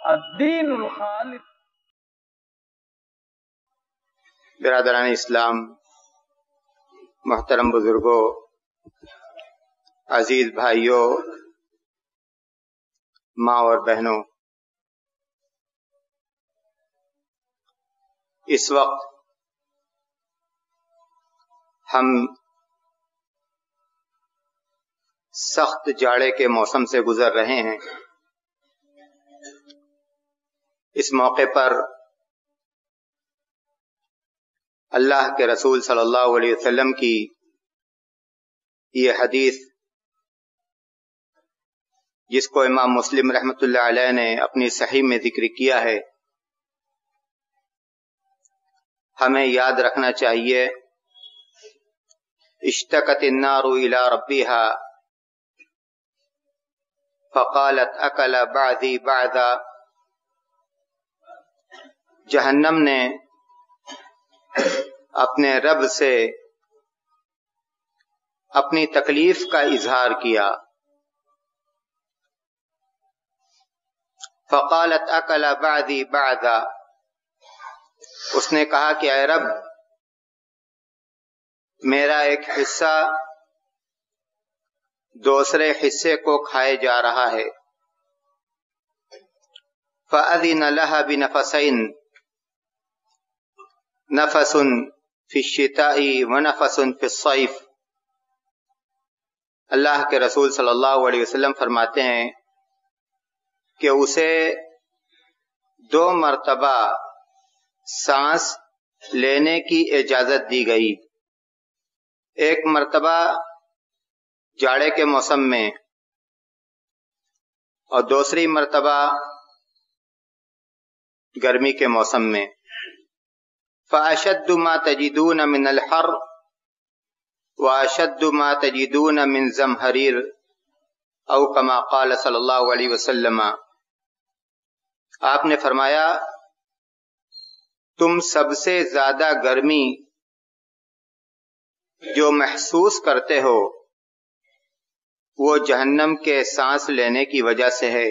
الدین الخالص۔ برادران اسلام، محترم بزرگوں، عزیز بھائیوں، ماں اور بہنوں، اس وقت ہم سخت جاڑے کے موسم سے گزر رہے ہیں۔ اس موقع پر اللہ کے رسول صلی اللہ علیہ وسلم کی یہ حدیث، جس کو امام مسلم رحمۃ اللہ علیہ نے اپنی صحیح میں ذکر کیا ہے، ہمیں یاد رکھنا چاہیے۔ اشتکت النار الى ربها فقالت اکل بعضی بعضا، جہنم نے اپنے رب سے اپنی تکلیف کا اظہار کیا۔ فقالت اکل بعضی بعضا، اس نے کہا کہ اے رب، میرا ایک حصہ دوسرے حصے کو کھائے جا رہا ہے۔ فأذن لها بنفسین، نفس فی الشتاء ونفس فی الصیف۔ اللہ کے رسول صلی اللہ علیہ وسلم فرماتے ہیں کہ اسے 2 مرتبہ سانس لینے کی اجازت دی گئی، ایک مرتبہ جاڑے کے موسم میں اور دوسری مرتبہ گرمی کے موسم میں۔ فأشد ما تجدون من الحر وأشد ما تجدون من زمهرير، او کما قال صلی اللہ علیہ وسلم۔ آپ نے فرمایا، تم سب سے زیادہ گرمی جو محسوس کرتے ہو وہ جہنم کے سانس لینے کی وجہ سے ہے،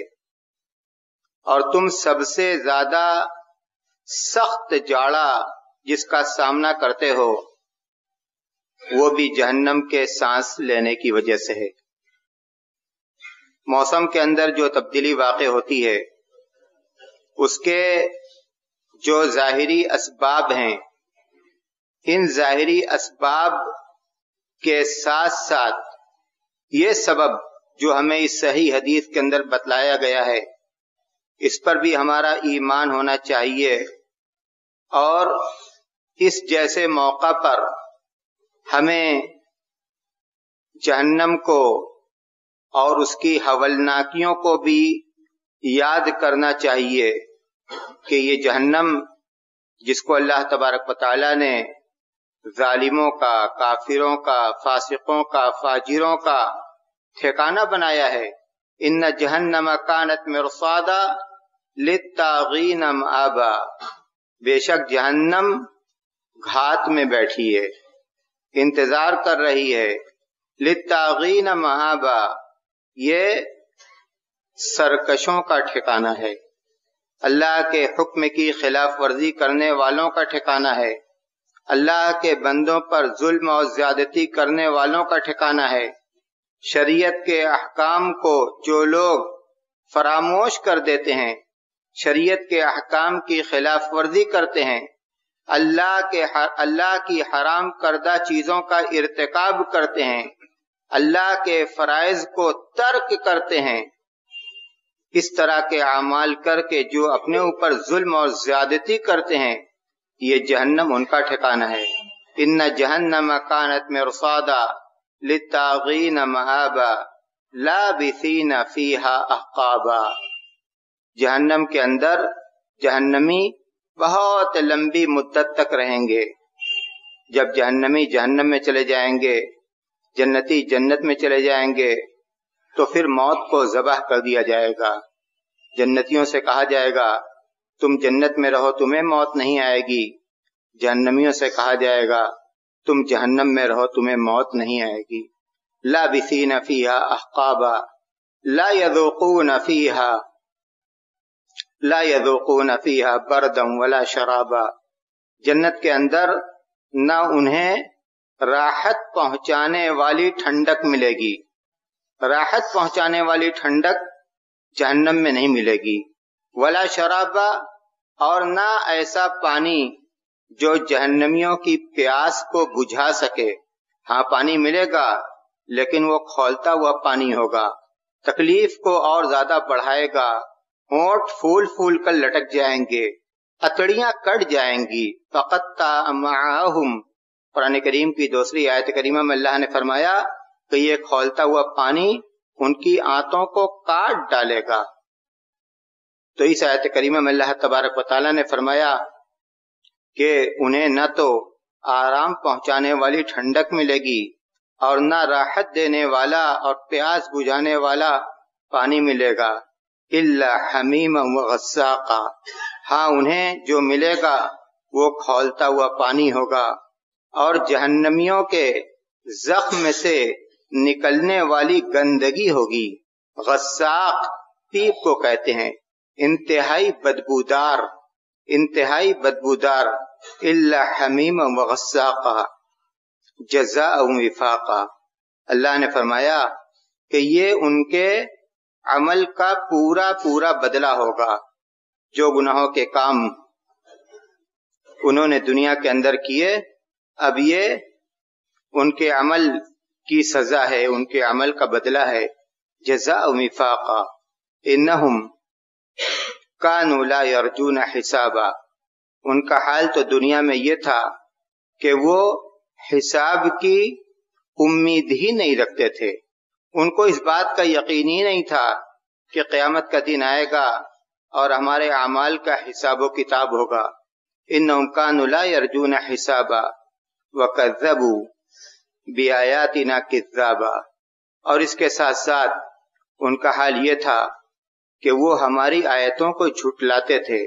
اور تم سب سے زیادہ سخت جاڑا جس کا سامنا کرتے ہو وہ بھی جہنم کے سانس لینے کی وجہ سے ہے۔ موسم کے اندر جو تبدیلی واقع ہوتی ہے، اس کے جو ظاہری اسباب ہیں، ان ظاہری اسباب کے ساتھ ساتھ یہ سبب جو ہمیں اس صحیح حدیث کے اندر بتلایا گیا ہے، اس پر بھی ہمارا ایمان ہونا چاہیے، اور اس جیسے موقع پر ہمیں جہنم کو اور اس کی ہولناکیوں کو بھی یاد کرنا چاہیے کہ یہ جہنم جس کو اللہ تبارک و تعالی نے ظالموں کا، کافروں کا، فاسقوں کا، فاجروں کا ٹھکانہ بنایا ہے۔ ان جہنم کانت مرصادا للطاغین مآبا، بے شک جہنم گھات میں بیٹھی ہے، انتظار کر رہی ہے۔ للطاغین مآبا، یہ سرکشوں کا ٹھکانہ ہے، اللہ کے حکم کی خلاف ورزی کرنے والوں کا ٹھکانہ ہے، اللہ کے بندوں پر ظلم اور زیادتی کرنے والوں کا ٹھکانہ ہے۔ شریعت کے احکام کو جو لوگ فراموش کر دیتے ہیں، شریعت کے احکام کی خلاف ورزی کرتے ہیں، اللہ کی حرام کردہ چیزوں کا ارتکاب کرتے ہیں، اللہ کے فرائض کو ترک کرتے ہیں، اس طرح کے اعمال کر کے جو اپنے اوپر ظلم اور زیادتی کرتے ہیں، یہ جہنم ان کا ٹھکانہ ہے۔ ان جہنم کانت مرصادا للطاغین مآبا لابثین فیہا احقابا، جہنم کے اندر جہنمی بہت لمبی مدت تک رہیں گے۔ جب جہنمی جہنم میں چلے جائیں گے، جنتی جنت میں چلے جائیں گے، تو پھر موت کو ذبح کر دیا جائے گا۔ جنتیوں سے کہا جائے گا تم جنت میں رہو، تمہیں موت نہیں آئے گی۔ جہنمیوں سے کہا جائے گا تم جہنم میں رہو، تمہیں موت نہیں آئے گی۔ لابثین فیہا احقابا لا یذوقون فیہا لا یذوقون فیہا بردا ولا شرابا، جنت کے اندر نہ انہیں راحت پہنچانے والی ٹھنڈک ملے گی، راحت پہنچانے والی ٹھنڈک جہنم میں نہیں ملے گی، ولا شرابا، اور نہ ایسا پانی جو جہنمیوں کی پیاس کو بجھا سکے۔ ہاں پانی ملے گا لیکن وہ کھولتا ہوا پانی ہوگا، تکلیف کو اور زیادہ بڑھائے گا، ہونٹ پھول پھول کر لٹک جائیں گے، اتڑیاں کٹ جائیں گی۔ فقطع امعاءہم، قرآن کریم کی دوسری آیت کریمہ میں اللہ نے فرمایا کہ یہ کھولتا ہوا پانی ان کی آنتوں کو کاٹ ڈالے گا۔ تو اس آیت کریمہ میں اللہ تبارک و تعالیٰ نے فرمایا کہ انہیں نہ تو آرام پہنچانے والی ٹھنڈک ملے گی اور نہ راحت دینے والا اور پیاس بجھانے والا پانی ملے گا، الا حمیما وغساقا، ہاں انہیں جو ملے گا وہ کھولتا ہوا پانی ہوگا اور جہنمیوں کے زخم سے نکلنے والی گندگی ہوگی۔ غساق پیپ کو کہتے ہیں، انتہائی بدبودار، انتہائی بدبودار۔ الا حمیما وغساقا جزاء وفاقا، اللہ نے فرمایا کہ یہ ان کے عمل کا پورا پورا بدلہ ہوگا، جو گناہوں کے کام انہوں نے دنیا کے اندر کیے، اب یہ ان کے عمل کی سزا ہے، ان کے عمل کا بدلہ ہے۔ جزاء وفاقا انہم کانوا لا یرجون حسابا، ان کا حال تو دنیا میں یہ تھا کہ وہ حساب کی امید ہی نہیں رکھتے تھے، ان کو اس بات کا یقین ہی نہیں تھا کہ قیامت کا دن آئے گا اور ہمارے اعمال کا حساب و کتاب ہوگا۔ انہم کانوا لا یرجون حسابا وکذبوا بآیاتنا کذابا، اور اس کے ساتھ ساتھ ان کا حال یہ تھا کہ وہ ہماری آیتوں کو جھٹلاتے تھے،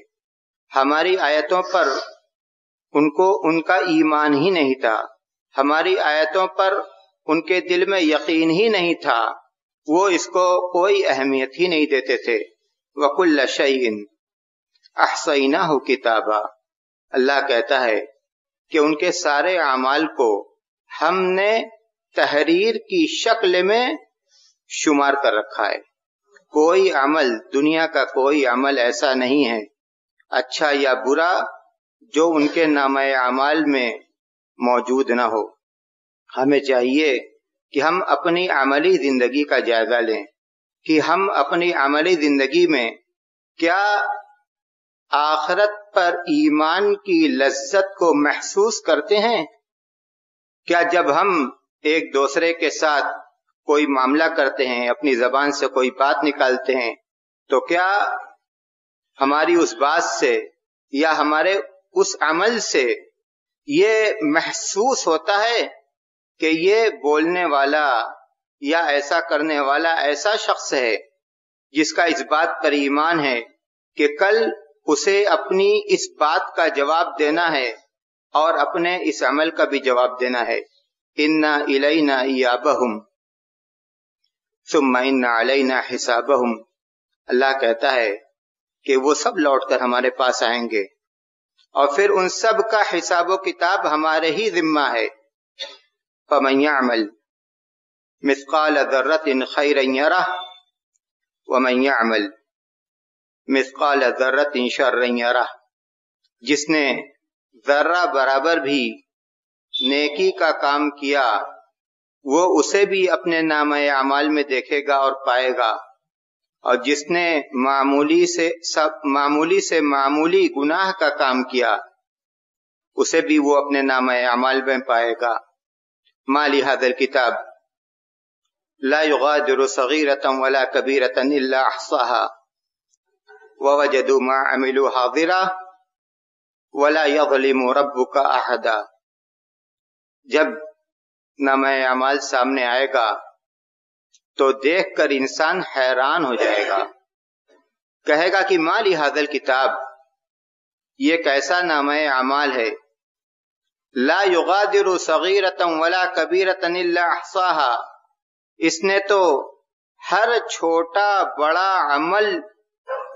ہماری آیتوں پر ان کا ایمان ہی نہیں تھا، ہماری آیتوں پر ان کے دل میں یقین ہی نہیں تھا، وہ اس کو کوئی اہمیت ہی نہیں دیتے تھے۔ وَكُلَّ شَيْءٍ أَحْصَيْنَاهُ كِتَابًا، اللہ کہتا ہے کہ ان کے سارے اعمال کو ہم نے تحریر کی شکل میں شمار کر رکھا ہے۔ کوئی عمل، دنیا کا کوئی عمل ایسا نہیں ہے اچھا یا برا جو ان کے نامہ اعمال میں موجود نہ ہو۔ ہمیں چاہیے کہ ہم اپنی عملی زندگی کا جائزہ لیں کہ ہم اپنی عملی زندگی میں کیا آخرت پر ایمان کی لذت کو محسوس کرتے ہیں؟ کیا جب ہم ایک دوسرے کے ساتھ کوئی معاملہ کرتے ہیں، اپنی زبان سے کوئی بات نکالتے ہیں، تو کیا ہماری اس بات سے یا ہمارے اس عمل سے یہ محسوس ہوتا ہے کہ یہ بولنے والا یا ایسا کرنے والا ایسا شخص ہے جس کا اس بات پر ایمان ہے کہ کل اسے اپنی اس بات کا جواب دینا ہے اور اپنے اس عمل کا بھی جواب دینا ہے۔ اِنَّا إِلَيْنَا إِيَابَهُمْ ثُمَّ إِنَّ عَلَيْنَا حِسَابَهُمْ، اللہ کہتا ہے کہ وہ سب لوٹ کر ہمارے پاس آئیں گے اور پھر ان سب کا حساب و کتاب ہمارے ہی ذمہ ہے۔ فَمَن يَعْمَلْ مِثْقَالَ ذَرَّةٍ خَيْرًا يَرَهُ وَمَن يَعْمَلْ مِثْقَالَ ذَرَّةٍ شَرًّا يَرَهُ، جس نے ذرہ برابر بھی نیکی کا کام کیا وہ اسے بھی اپنے نامہ اعمال میں دیکھے گا اور پائے گا، اور جس نے معمولی سے معمولی گناہ کا کام کیا اسے بھی وہ اپنے نامہ اعمال میں پائے گا۔ ما لهذا الكتاب لا يغادر صغيرة ولا كبيرة إلا أحصاها ووجدوا ما عملوا حاضرا ولا يظلم ربك أحدا، جب نامہ اعمال سامنے آئے گا تو دیکھ کر انسان حیران ہو جائے گا، کہے گا کہ ما لهذا الكتاب، یہ کیسا نامہ اعمال ہے، لا یغادر صغیرۃ ولا کبیرۃ الا احصاها، اس نے تو ہر چھوٹا بڑا عمل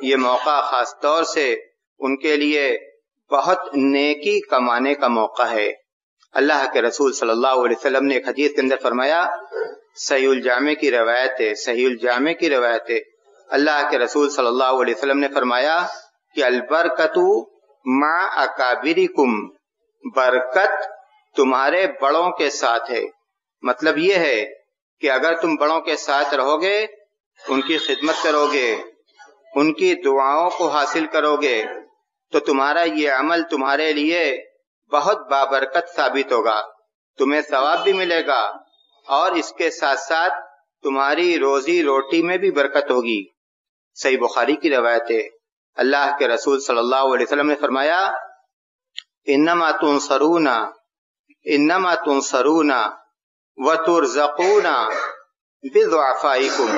یہ موقع خاص طور سے ان کے لیے بہت نیکی کمانے کا موقع ہے۔ اللہ کے رسول صلی اللہ علیہ وسلم نے ایک حدیث کے اندر فرمایا، صحیح الجامع کی روایت ہے، صحیح الجامع کی روایت ہے، اللہ کے رسول صلی اللہ علیہ وسلم نے فرمایا کہ البرکت مع اکابرکم، برکت تمہارے بڑوں کے ساتھ ہے۔ مطلب یہ ہے کہ اگر تم بڑوں کے ساتھ رہو گے، ان کی خدمت کرو گے، ان کی دعاؤں کو حاصل کرو گے، تو تمہارا یہ عمل تمہارے لیے بہت بابرکت ثابت ہوگا، تمہیں ثواب بھی ملے گا اور اس کے ساتھ ساتھ تمہاری روزی روٹی میں بھی برکت ہوگی۔ صحیح بخاری کی روایت ہے، اللہ کے رسول صلی اللہ علیہ وسلم نے فرمایا، انما تنصرون وترزقون بضعفائکم،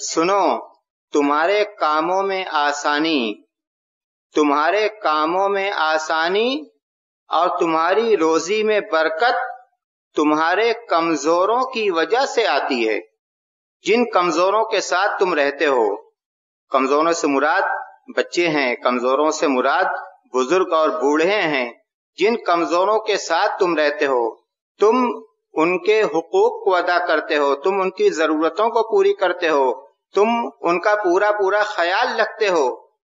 سنو تمہارے کاموں میں آسانی اور تمہاری روزی میں برکت تمہارے کمزوروں کی وجہ سے آتی ہے۔ جن کمزوروں کے ساتھ تم رہتے ہو، کمزوروں سے مراد بچے ہیں، کمزوروں سے مراد بزرگ اور بوڑھے ہیں، جن کمزوروں کے ساتھ تم رہتے ہو، تم ان کے حقوق کو ادا کرتے ہو، تم ان کی ضرورتوں کو پوری کرتے ہو، تم ان کا پورا خیال رکھتے ہو،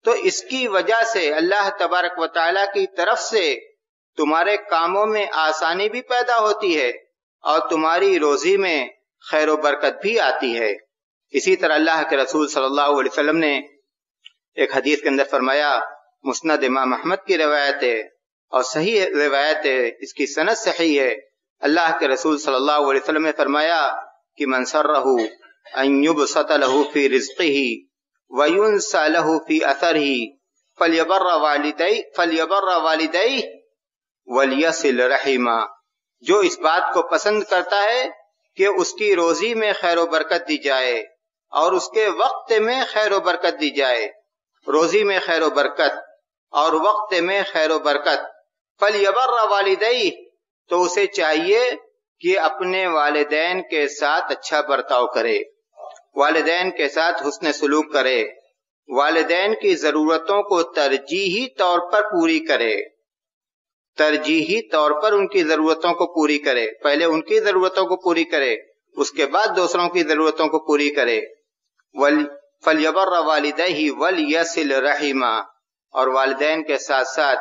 تو اس کی وجہ سے اللہ تبارک و تعالیٰ کی طرف سے تمہارے کاموں میں آسانی بھی پیدا ہوتی ہے اور تمہاری روزی میں خیر و برکت بھی آتی ہے۔ اسی طرح اللہ کے رسول صلی اللہ علیہ وسلم نے ایک حدیث کے اندر فرمایا، مسند امام احمد کی روایت ہے اور صحیح روایت ہے، اس کی سند صحیح ہے، اللہ کے رسول صلی اللہ علیہ وسلم نے فرمایا کہ من سرہ ان یبسط له فی رزقہ وینسى له فی اثرہ فلیبر والدیہ ولیصل رحمہ، جو اس بات کو پسند کرتا ہے کہ اس کی روزی میں خیر و برکت دی جائے اور اس کے وقت میں خیر و برکت دی جائے، روزی میں خیر و برکت اور وقت میں خیر و برکت، فلیبر والدیہ، تو اسے چاہیے کہ اپنے والدین کے ساتھ اچھا برتاؤ کرے، والدین کے ساتھ حسن سلوک کرے، والدین کی ضرورتوں کو ترجیحی طور پر پوری کرے، ترجیحی طور پر ان کی ضرورتوں کو پوری کرے، پہلے ان کی ضرورتوں کو پوری کرے، اس کے بعد دوسروں کی ضرورتوں کو پوری کرے، فلیبر والدیہ ولیصل رحمہ، اور والدین کے ساتھ ساتھ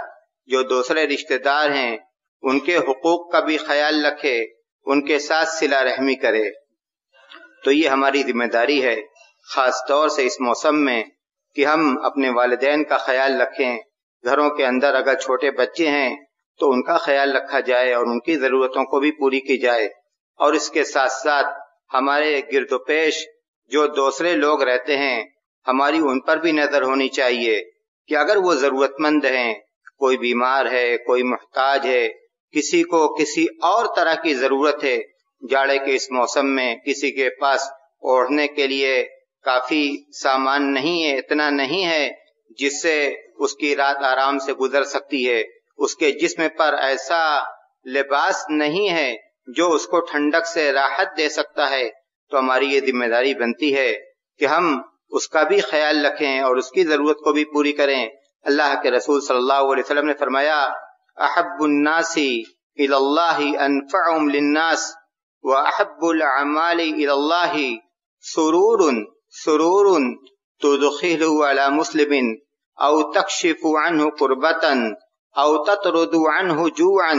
جو دوسرے رشتہ دار ہیں ان کے حقوق کا بھی خیال رکھے، ان کے ساتھ صلہ رحمی کرے۔ تو یہ ہماری ذمہ داری ہے، خاص طور سے اس موسم میں، کہ ہم اپنے والدین کا خیال رکھیں۔ گھروں کے اندر اگر چھوٹے بچے ہیں تو ان کا خیال رکھا جائے اور ان کی ضرورتوں کو بھی پوری کی جائے، اور اس کے ساتھ ساتھ ہمارے گرد و پیش جو دوسرے لوگ رہتے ہیں، ہماری ان پر بھی نظر ہونی چاہیے کہ اگر وہ ضرورت مند ہیں، کوئی بیمار ہے، کوئی محتاج ہے، کسی کو کسی اور طرح کی ضرورت ہے، جاڑے کے اس موسم میں کسی کے پاس اوڑھنے کے لیے کافی سامان نہیں ہے، اتنا نہیں ہے جس سے اس کی رات آرام سے گزر سکتی ہے، اس کے جسم پر ایسا لباس نہیں ہے جو اس کو ٹھنڈک سے راحت دے سکتا ہے، تو ہماری یہ ذمہ داری بنتی ہے کہ ہم اس کا بھی خیال رکھیں اور اس کی ضرورت کو بھی پوری کریں۔ اللہ کے رسول صلی اللہ علیہ وسلم نے فرمایا، احب الناس الی اللہ انفعهم للناس واحب الاعمال الی اللہ سرور تدخله على مسلم او تکشف عنه کربتا او تطرد عنه جوعا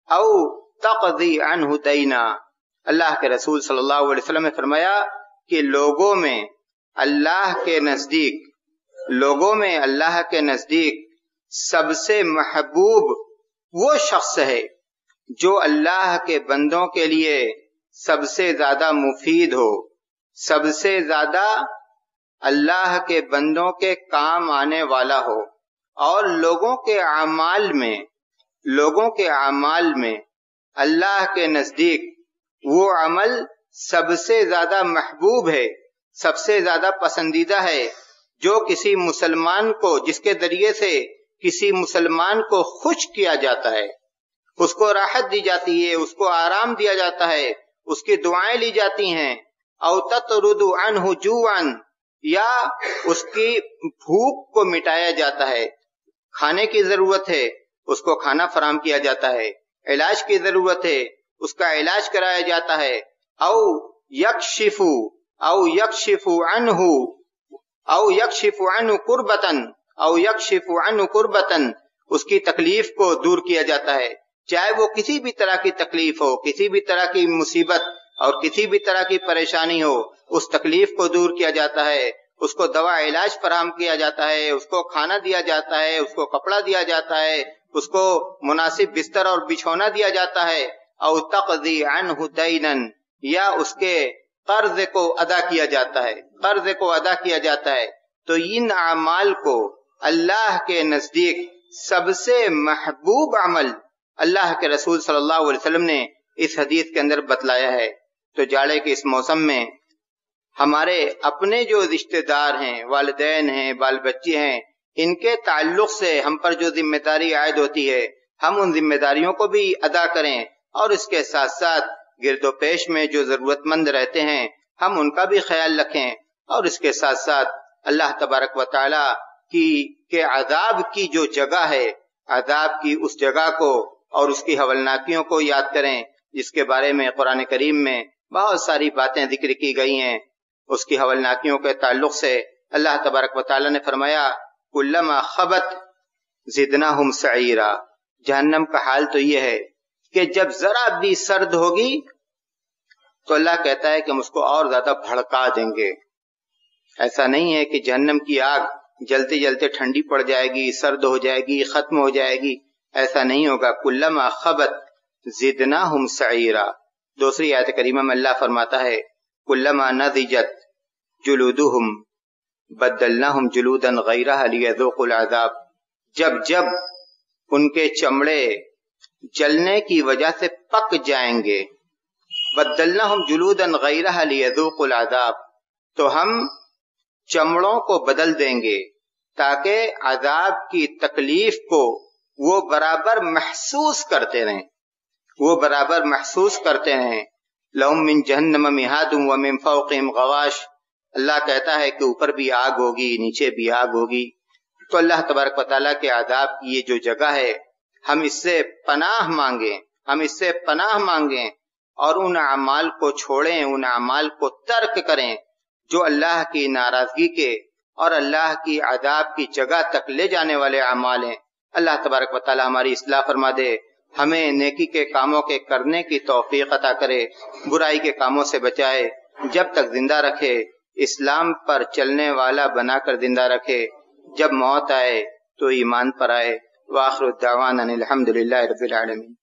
او تقضی عنه دینا۔ اللہ کے رسول صلی اللہ علیہ وسلم نے فرمایا کہ لوگوں میں اللہ کے نزدیک سب سے محبوب وہ شخص ہے جو اللہ کے بندوں کے لیے سب سے زیادہ مفید ہو، سب سے زیادہ اللہ کے بندوں کے کام آنے والا ہو، اور لوگوں کے اعمال میں اللہ کے نزدیک وہ عمل سب سے زیادہ محبوب ہے، سب سے زیادہ پسندیدہ ہے، جو کسی مسلمان کو، جس کے ذریعے سے کسی مسلمان کو خوش کیا جاتا ہے، اس کو راحت دی جاتی ہے، اس کو آرام دیا جاتا ہے، اس کی دعائیں لی جاتی ہیں، او تطرد عنہ جوعا، یا اس کی بھوک کو مٹایا جاتا ہے، کھانے کی ضرورت ہے اس کو کھانا فراہم کیا جاتا ہے، علاج کی ضرورت ہے اس کا علاج کرایا جاتا ہے، او یکشف عنہ کربتن اس کی تکلیف کو دور کیا جاتا ہے، چاہے وہ کسی بھی طرح کی تکلیف ہو، کسی بھی طرح کی مصیبت اور کسی بھی طرح کی پریشانی ہو، اس تکلیف کو دور کیا جاتا ہے، اس کو دوا علاج فراہم کیا جاتا ہے، اس کو کھانا دیا جاتا ہے، اس کو کپڑا دیا جاتا ہے، اس کو مناسب بستر اور بچھونا دیا جاتا ہے، او تقضی عنہ دینا یا اس کے قرض کو ادا کیا جاتا ہے، تو ان اعمال کو اللہ کے نزدیک سب سے محبوب عمل اللہ کے رسول صلی اللہ علیہ وسلم نے اس حدیث کے اندر بتلایا ہے۔ تو جاڑے کے اس موسم میں ہمارے اپنے جو رشتہ دار ہیں، والدین ہیں، بال بچے ہیں، ان کے تعلق سے ہم پر جو ذمہ داری عائد ہوتی ہے ہم ان ذمہ داریوں کو بھی ادا کریں، اور اس کے ساتھ ساتھ گرد و پیش میں جو ضرورت مند رہتے ہیں ہم ان کا بھی خیال رکھیں، اور اس کے ساتھ ساتھ اللہ تبارک و تعالی کے عذاب کی جو جگہ ہے، عذاب کی اس جگہ کو اور اس کی ہولناکیوں کو یاد کریں، جس کے بارے میں قرآن کریم میں بہت ساری باتیں ذکر کی گئی ہیں۔ اس کی ہولناکیوں کے تعلق سے اللہ تبارک و تعالی نے فرمایا کلما خبت زدناہم سعیرا، جہنم کا حال تو یہ ہے کہ جب ذرا بھی سرد ہوگی تو اللہ کہتا ہے کہ ہم اس کو اور زیادہ بھڑکا دیں گے۔ ایسا نہیں ہے کہ جہنم کی آگ جلتے جلتے ٹھنڈی پڑ جائے گی، سرد ہو جائے گی، ختم ہو جائے گی، ایسا نہیں ہوگا۔ کلما خبت زدناہم سعیرا۔ دوسری آیت کریمہ میں اللہ فرماتا ہے کلما نضجت جلودہم بدلناہم جلودا غیرہا لیذوقوا العذاب، جب ان کے چمڑے جلنے کی وجہ سے پک جائیں گے، بدلناہم جلودا غیرہا لیذوقوا العذاب، تو ہم چمڑوں کو بدل دیں گے تاکہ عذاب کی تکلیف کو وہ برابر محسوس کرتے رہیں، لہم من جہنم مہاد ومن فوقہم غواش، اللہ کہتا ہے کہ اوپر بھی آگ ہوگی، نیچے بھی آگ ہوگی۔ تو اللہ تبارک و تعالیٰ کے عذاب کی یہ جو جگہ ہے ہم اس سے پناہ مانگیں اور ان اعمال کو چھوڑیں، ان اعمال کو ترک کریں جو اللہ کی ناراضگی کے اور اللہ کی عذاب کی جگہ تک لے جانے والے اعمال ہیں۔ اللہ تبارک و تعالی ہماری اصلاح فرما دے، ہمیں نیکی کے کاموں کے کرنے کی توفیق عطا کرے، برائی کے کاموں سے بچائے، جب تک زندہ رکھے اسلام پر چلنے والا بنا کر زندہ رکھے، جب موت آئے تو ایمان پر آئے۔ وآخر الدعوانا الحمدللہ رب العالمین۔